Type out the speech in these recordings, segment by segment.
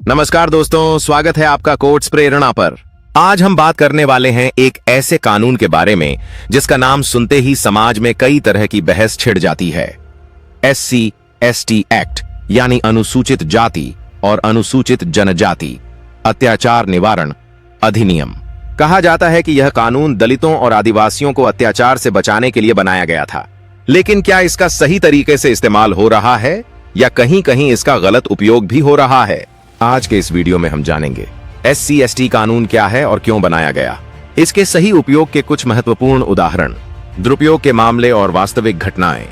नमस्कार दोस्तों, स्वागत है आपका कोर्ट्स प्रेरणा पर। आज हम बात करने वाले हैं एक ऐसे कानून के बारे में जिसका नाम सुनते ही समाज में कई तरह की बहस छिड़ जाती है। SC/ST एक्ट यानी अनुसूचित जाति और अनुसूचित जनजाति अत्याचार निवारण अधिनियम। कहा जाता है कि यह कानून दलितों और आदिवासियों को अत्याचार से बचाने के लिए बनाया गया था, लेकिन क्या इसका सही तरीके से इस्तेमाल हो रहा है या कहीं कहीं इसका गलत उपयोग भी हो रहा है? आज के इस वीडियो में हम जानेंगे SC/ST कानून क्या है और क्यों बनाया गया, इसके सही उपयोग के कुछ महत्वपूर्ण उदाहरण, दुरुपयोग के मामले और वास्तविक घटनाएं,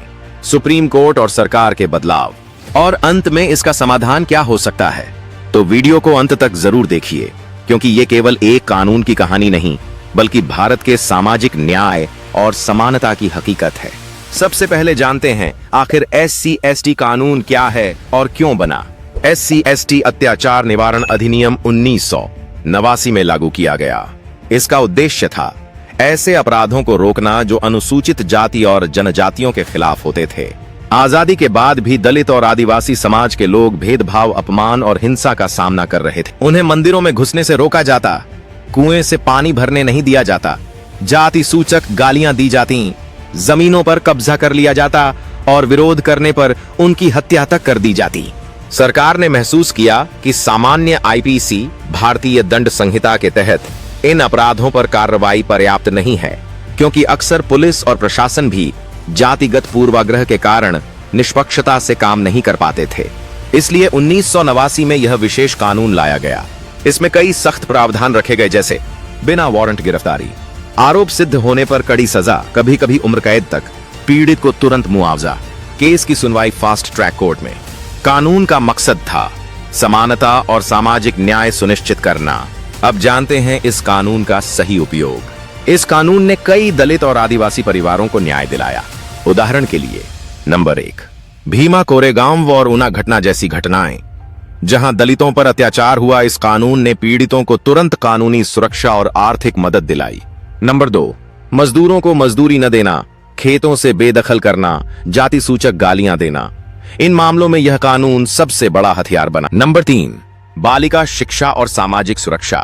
सुप्रीम कोर्ट और सरकार के बदलाव, और अंत में इसका समाधान क्या हो सकता है। तो वीडियो को अंत तक जरूर देखिए, क्योंकि ये केवल एक कानून की कहानी नहीं बल्कि भारत के सामाजिक न्याय और समानता की हकीकत है। सबसे पहले जानते हैं आखिर SC/ST कानून क्या है और क्यों बना। SC/ST अत्याचार निवारण अधिनियम 1989 में लागू किया गया। इसका उद्देश्य था ऐसे अपराधों को रोकना जो अनुसूचित जाति और जनजातियों के खिलाफ होते थे। आजादी के बाद भी दलित और आदिवासी समाज के लोग भेदभाव, अपमान और हिंसा का सामना कर रहे थे। उन्हें मंदिरों में घुसने से रोका जाता, कुएं से पानी भरने नहीं दिया जाता, जाति सूचक गालियां दी जाती, जमीनों पर कब्जा कर लिया जाता और विरोध करने पर उनकी हत्या तक कर दी जाती। सरकार ने महसूस किया कि सामान्य IPC भारतीय दंड संहिता के तहत इन अपराधों पर कार्रवाई पर्याप्त नहीं है, क्योंकि अक्सर पुलिस और प्रशासन भी जातिगत पूर्वाग्रह के कारण निष्पक्षता से काम नहीं कर पाते थे। इसलिए 1989 में यह विशेष कानून लाया गया। इसमें कई सख्त प्रावधान रखे गए, जैसे बिना वारंट गिरफ्तारी, आरोप सिद्ध होने पर कड़ी सजा, कभी कभी उम्र कैद तक, पीड़ित को तुरंत मुआवजा, केस की सुनवाई फास्ट ट्रैक कोर्ट में। कानून का मकसद था समानता और सामाजिक न्याय सुनिश्चित करना। अब जानते हैं इस कानून का सही उपयोग। इस कानून ने कई दलित और आदिवासी परिवारों को न्याय दिलाया। उदाहरण के लिए, नंबर 1, भीमा कोरेगांव और ऊना घटना जैसी घटनाएं, जहां दलितों पर अत्याचार हुआ। इस कानून ने पीड़ितों को तुरंत कानूनी सुरक्षा और आर्थिक मदद दिलाई। नंबर 2, मजदूरों को मजदूरी न देना, खेतों से बेदखल करना, जाति सूचक गालियां देना। इन मामलों में यह कानून सबसे बड़ा हथियार बना। नंबर 3, बालिका शिक्षा और सामाजिक सुरक्षा।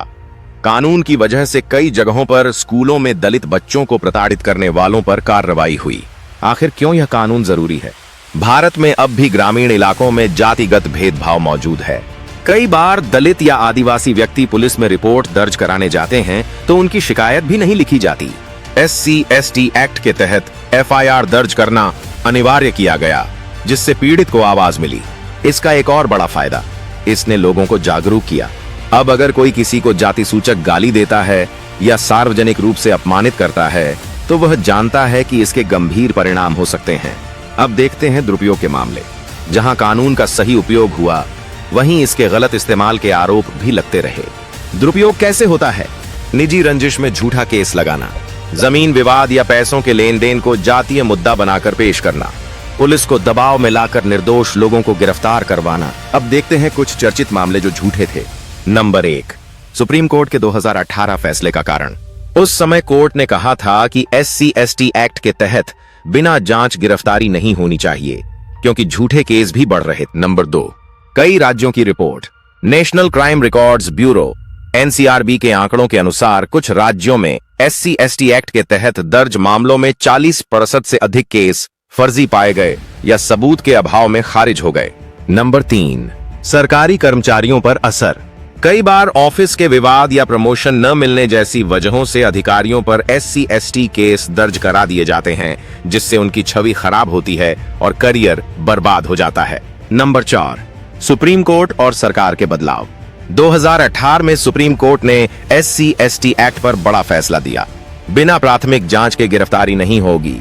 कानून की वजह से कई जगहों पर स्कूलों में दलित बच्चों को प्रताड़ित करने वालों पर कार्रवाई हुई। आखिर क्यों यह कानून जरूरी है? भारत में अब भी ग्रामीण इलाकों में जातिगत भेदभाव मौजूद है। कई बार दलित या आदिवासी व्यक्ति पुलिस में रिपोर्ट दर्ज कराने जाते हैं तो उनकी शिकायत भी नहीं लिखी जाती। SC/ST एक्ट के तहत FIR दर्ज करना अनिवार्य किया गया, जिससे पीड़ित को आवाज मिली। इसका एक और बड़ा फायदा, इसने लोगों को जागरूक किया। अब अगर कोई किसी को जाति सूचक गाली देता है या सार्वजनिक रूप से अपमानित करता है तो वह जानता है कि इसके गंभीर परिणाम हो सकते हैं। अब देखते हैं दुरुपयोग के मामले। जहां कानून का सही उपयोग हुआ, वहीं इसके गलत इस्तेमाल के आरोप भी लगते रहे। दुरुपयोग कैसे होता है? निजी रंजिश में झूठा केस लगाना, जमीन विवाद या पैसों के लेन देन को जातीय मुद्दा बनाकर पेश करना, पुलिस को दबाव में लाकर निर्दोष लोगों को गिरफ्तार करवाना। अब देखते हैं कुछ चर्चित मामले जो झूठे थे। नंबर 1, सुप्रीम कोर्ट के 2018 फैसले का कारण। उस समय कोर्ट ने कहा था कि SC/ST एक्ट के तहत बिना जांच गिरफ्तारी नहीं होनी चाहिए, क्योंकि झूठे केस भी बढ़ रहे। नंबर 2, कई राज्यों की report. National crime records bureau NCRB के आंकड़ों के अनुसार कुछ राज्यों में SC/ST एक्ट के तहत दर्ज मामलों में 40% से अधिक केस फर्जी पाए गए या सबूत के अभाव में खारिज हो गए। नंबर 3, सरकारी कर्मचारियों पर असर। कई बार ऑफिस के विवाद या प्रमोशन न मिलने जैसी वजहों से अधिकारियों पर SC/ST केस दर्ज करा दिए जाते हैं, जिससे उनकी छवि खराब होती है और करियर बर्बाद हो जाता है। नंबर 4, सुप्रीम कोर्ट और सरकार के बदलाव। 2018 में सुप्रीम कोर्ट ने SC/ST एक्ट पर बड़ा फैसला दिया। बिना प्राथमिक जांच के गिरफ्तारी नहीं होगी।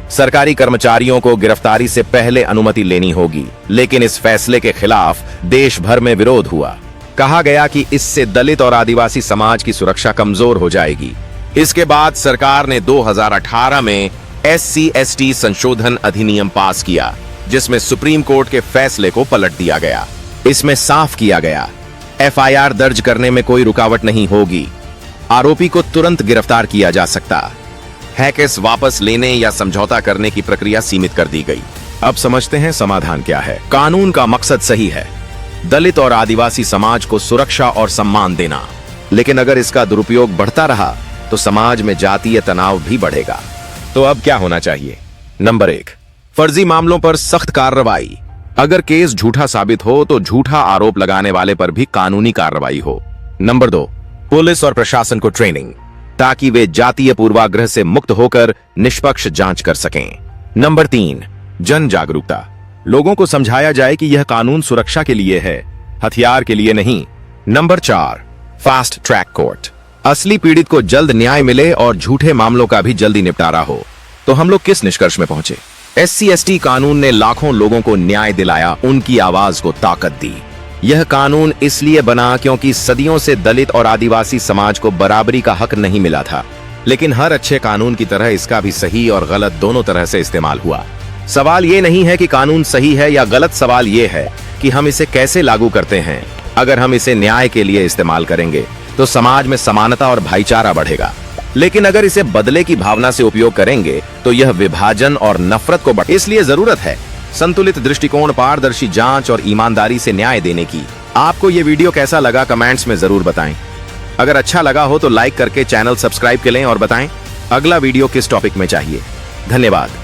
सरकारी कर्मचारियों को गिरफ्तारी से पहले अनुमति लेनी होगी। लेकिन इस फैसले के खिलाफ देश भर में विरोध हुआ। कहा गया कि इससे दलित और आदिवासी समाज की सुरक्षा कमजोर हो जाएगी। इसके बाद सरकार ने 2018 में SC/ST संशोधन अधिनियम पास किया, जिसमें सुप्रीम कोर्ट के फैसले को पलट दिया गया। इसमें साफ किया गया, FIR दर्ज करने में कोई रुकावट नहीं होगी, आरोपी को तुरंत गिरफ्तार किया जा सकता है, केस वापस लेने या समझौता करने की प्रक्रिया सीमित कर दी गई। अब समझते हैं समाधान क्या है। कानून का मकसद सही है, दलित और आदिवासी समाज को सुरक्षा और सम्मान देना। लेकिन अगर इसका दुरुपयोग बढ़ता रहा तो समाज में जातीय तनाव भी बढ़ेगा। तो अब क्या होना चाहिए? नंबर 1, फर्जी मामलों पर सख्त कार्रवाई। अगर केस झूठा साबित हो तो झूठा आरोप लगाने वाले पर भी कानूनी कार्रवाई हो। नंबर 2, पुलिस और प्रशासन को ट्रेनिंग, ताकि वे जातीय पूर्वाग्रह से मुक्त होकर निष्पक्ष जांच कर सकें। नंबर 3, जन जागरूकता। लोगों को समझाया जाए कि यह कानून सुरक्षा के लिए है, हथियार के लिए नहीं। Number 4, fast track court. असली पीड़ित को जल्द न्याय मिले और झूठे मामलों का भी जल्दी निपटारा हो। तो हम लोग किस निष्कर्ष में पहुंचे? SC/ST कानून ने लाखों लोगों को न्याय दिलाया, उनकी आवाज को ताकत दी। यह कानून इसलिए बना क्योंकि सदियों से दलित और आदिवासी समाज को बराबरी का हक नहीं मिला था। लेकिन हर अच्छे कानून की तरह इसका भी सही और गलत दोनों तरह से इस्तेमाल हुआ। सवाल ये नहीं है कि कानून सही है या गलत, सवाल ये है कि हम इसे कैसे लागू करते हैं। अगर हम इसे न्याय के लिए इस्तेमाल करेंगे तो समाज में समानता और भाईचारा बढ़ेगा। लेकिन अगर इसे बदले की भावना से उपयोग करेंगे तो यह विभाजन और नफरत को बढ़े। इसलिए जरूरत है संतुलित दृष्टिकोण, पारदर्शी जांच और ईमानदारी से न्याय देने की। आपको ये वीडियो कैसा लगा कमेंट्स में जरूर बताएं। अगर अच्छा लगा हो तो लाइक करके चैनल सब्सक्राइब करें और बताएं अगला वीडियो किस टॉपिक में चाहिए। धन्यवाद।